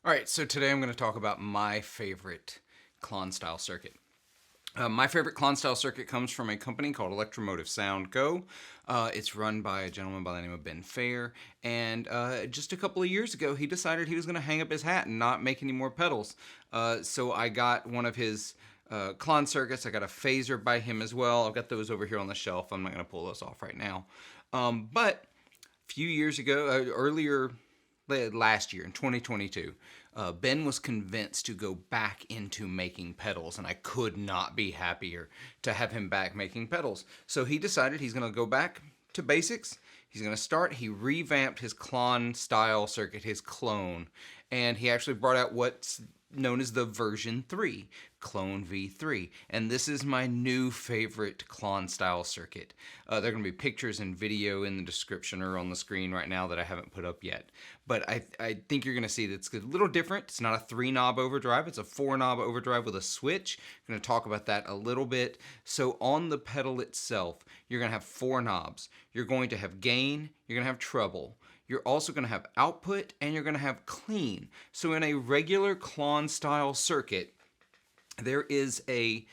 All right, so today I'm going to talk about my favorite Klon style circuit. My favorite Klon style circuit comes from a company called Electromotive Sound Go. It's run by a gentleman by the name of Ben Fair, and just a couple of years ago, he decided he was going to hang up his hat and not make any more pedals. So I got one of his Klon circuits. I got a phaser by him as well. I've got those over here on the shelf. I'm not going to pull those off right now. But a few years ago, earlier last year in 2022, Ben was convinced to go back into making pedals, and I could not be happier to have him back making pedals. So he decided he's going to go back to basics. He revamped his Klon style circuit, his Klone, and he actually brought out what's known as the version 3, Klone V3. And this is my new favorite Klon style circuit. There are going to be pictures and video in the description or on the screen right now that I haven't put up yet. But I think you're going to see that it's a little different. It's not a 3-knob overdrive, it's a 4-knob overdrive with a switch. I'm going to talk about that a little bit. So on the pedal itself, you're going to have 4 knobs. You're going to have gain, you're going to have treble. You're also going to have output, and you're going to have clean. So in a regular Klon style circuit, there is a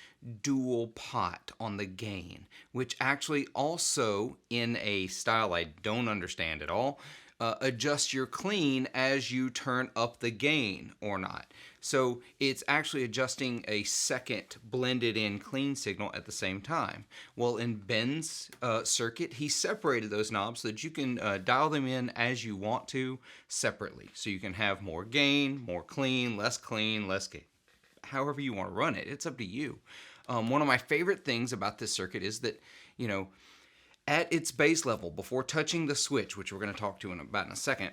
dual pot on the gain, which actually also, in a style I don't understand at all, adjusts your clean as you turn up the gain or not. So it's actually adjusting a second blended in clean signal at the same time. Well, in Ben's circuit, he separated those knobs so that you can dial them in as you want to separately. So you can have more gain, less gain, however you want to run it. It's up to you. One of my favorite things about this circuit is that, at its base level, before touching the switch, which we're going to talk to about in a second,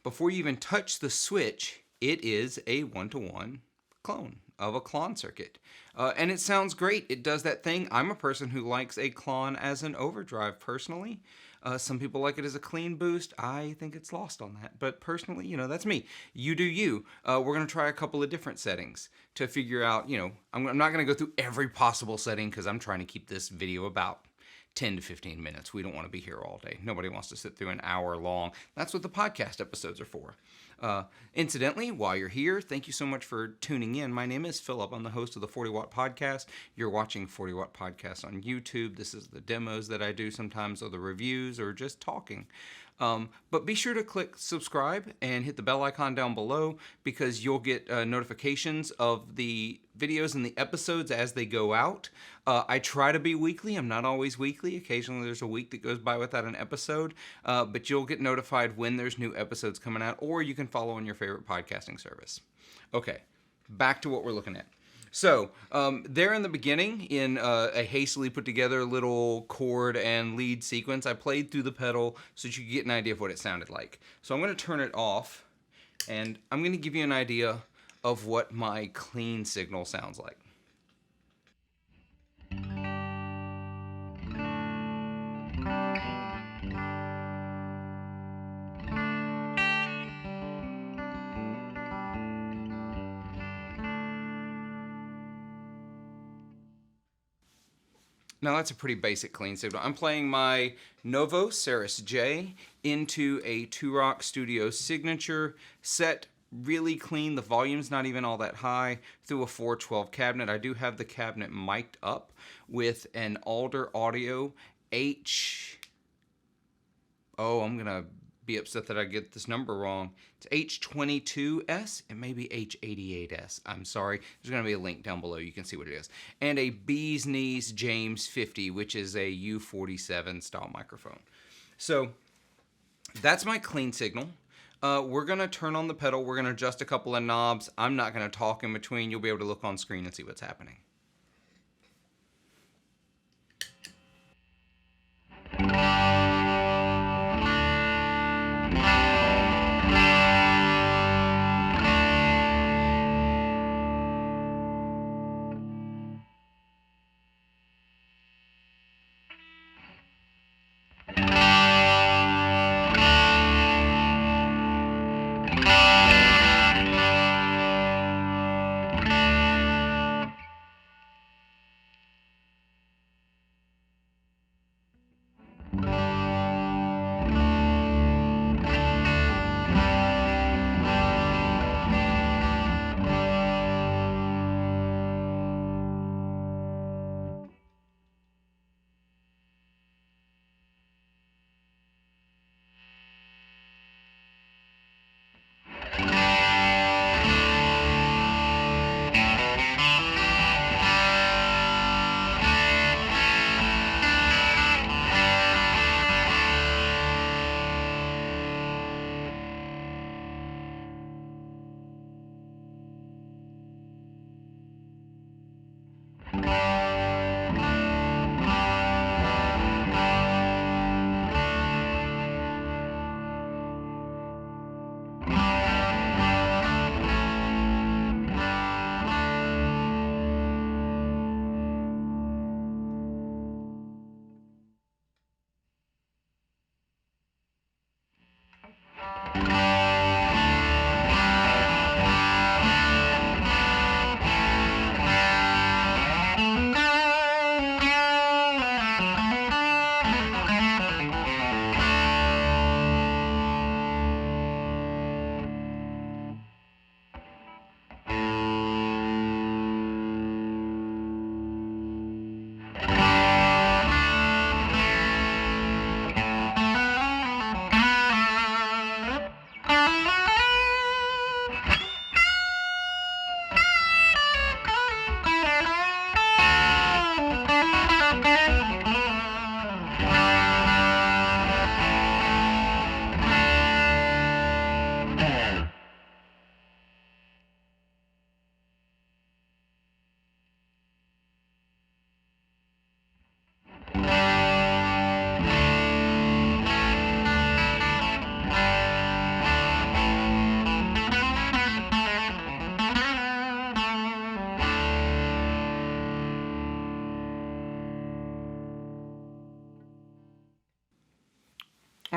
before you even touch the switch, it is a 1-to-1 clone of a Klon circuit. And it sounds great. It does that thing. I'm a person who likes a Klon as an overdrive personally. Some people like it as a clean boost. I think it's lost on that. But personally, that's me. You do you. We're going to try a couple of different settings to figure out, I'm not going to go through every possible setting because I'm trying to keep this video about 10 to 15 minutes. We don't want to be here all day. Nobody wants to sit through an hour long. That's what the podcast episodes are for. Incidentally, while you're here, thank you so much for tuning in. My name is Philip. I'm the host of the 40 Watt Podcast. You're watching 40 Watt Podcast on YouTube. This is the demos that I do sometimes, or the reviews, or just talking. But be sure to click subscribe and hit the bell icon down below because you'll get notifications of the videos and the episodes as they go out. I try to be weekly. I'm not always weekly. Occasionally there's a week that goes by without an episode, but you'll get notified when there's new episodes coming out, or you can follow on your favorite podcasting service. Okay, back to what we're looking at. So, there in the beginning, in a hastily put together little chord and lead sequence, I played through the pedal so that you could get an idea of what it sounded like. So I'm going to turn it off, and I'm going to give you an idea of what my clean signal sounds like. Now that's a pretty basic clean signal. I'm playing my Novo Ceres J into a 2-Rock Studio Signature set really clean. The volume's not even all that high through a 412 cabinet. I do have the cabinet mic'd up with an Alder Audio H... Oh, I'm going to be upset that I get this number wrong. It's H22S. It may be H88S. I'm sorry. There's going to be a link down below. You can see what it is. And a Bee's Knees James 50, which is a U47 style microphone. So that's my clean signal. We're going to turn on the pedal. We're going to adjust a couple of knobs. I'm not going to talk in between. You'll be able to look on screen and see what's happening.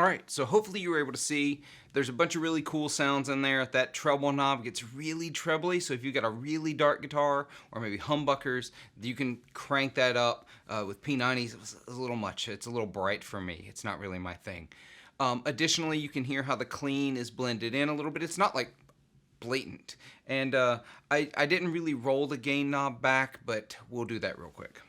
Alright, so hopefully you were able to see there's a bunch of really cool sounds in there. That treble knob gets really trebly, so if you've got a really dark guitar or maybe humbuckers, you can crank that up. With P90s, it was a little much. It's a little bright for me. It's not really my thing. Additionally, you can hear how the clean is blended in a little bit. It's not like blatant. And I didn't really roll the gain knob back, but we'll do that real quick.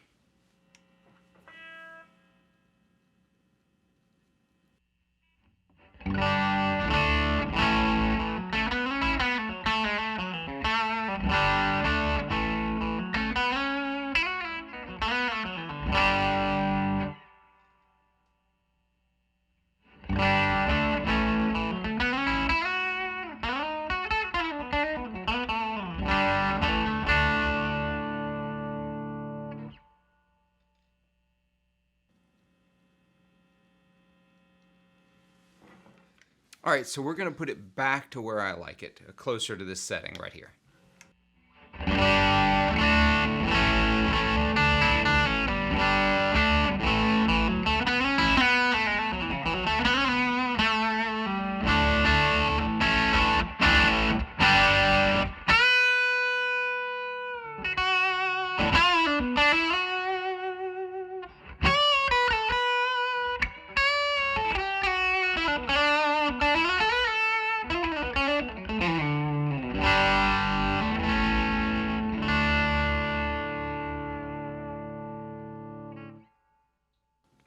All right, so we're going to put it back to where I like it, closer to this setting right here.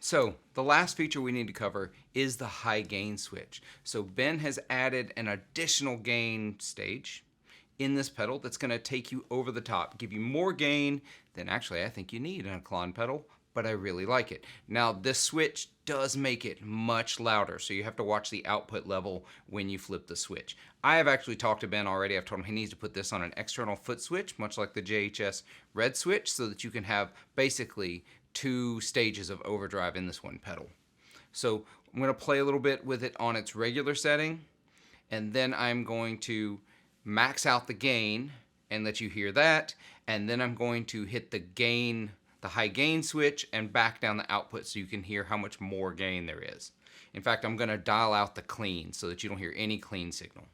So the last feature we need to cover is the high gain switch. So Ben has added an additional gain stage in this pedal that's going to take you over the top, give you more gain than actually I think you need in a Klon pedal, but I really like it. Now this switch does make it much louder, so you have to watch the output level when you flip the switch. I have actually talked to Ben already. I've told him he needs to put this on an external foot switch, much like the JHS red switch, so that you can have basically 2 stages of overdrive in this one pedal. So I'm going to play a little bit with it on its regular setting, and then I'm going to max out the gain and let you hear that, and then I'm going to hit the high gain switch and back down the output so you can hear how much more gain there is. In fact, I'm going to dial out the clean so that you don't hear any clean signal.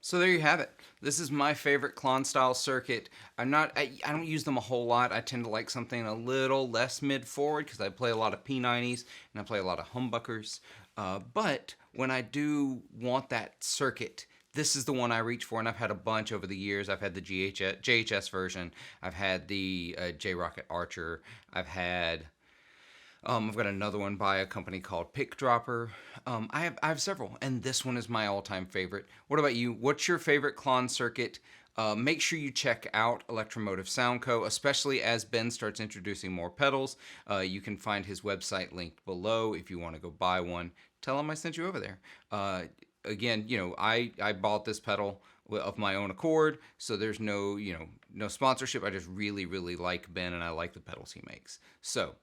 So there you have it. This is my favorite Klon style circuit. I don't use them a whole lot. I tend to like something a little less mid forward because I play a lot of P90s and I play a lot of humbuckers. But when I do want that circuit, this is the one I reach for, and I've had a bunch over the years. I've had the JHS version. I've had the J-Rocket Archer. I've got another one by a company called Pick Dropper. I have several, and this one is my all-time favorite. What about you? What's your favorite Klon circuit? Make sure you check out Electromotive Sound Co., especially as Ben starts introducing more pedals. You can find his website linked below if you want to go buy one. tell him I sent you over there. Again, I bought this pedal of my own accord, so there's no, no sponsorship. I just really, really like Ben, and I like the pedals he makes. So,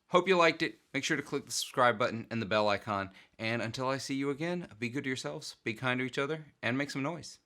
hope you liked it. Make sure to click the subscribe button and the bell icon. And until I see you again, be good to yourselves, be kind to each other, and make some noise.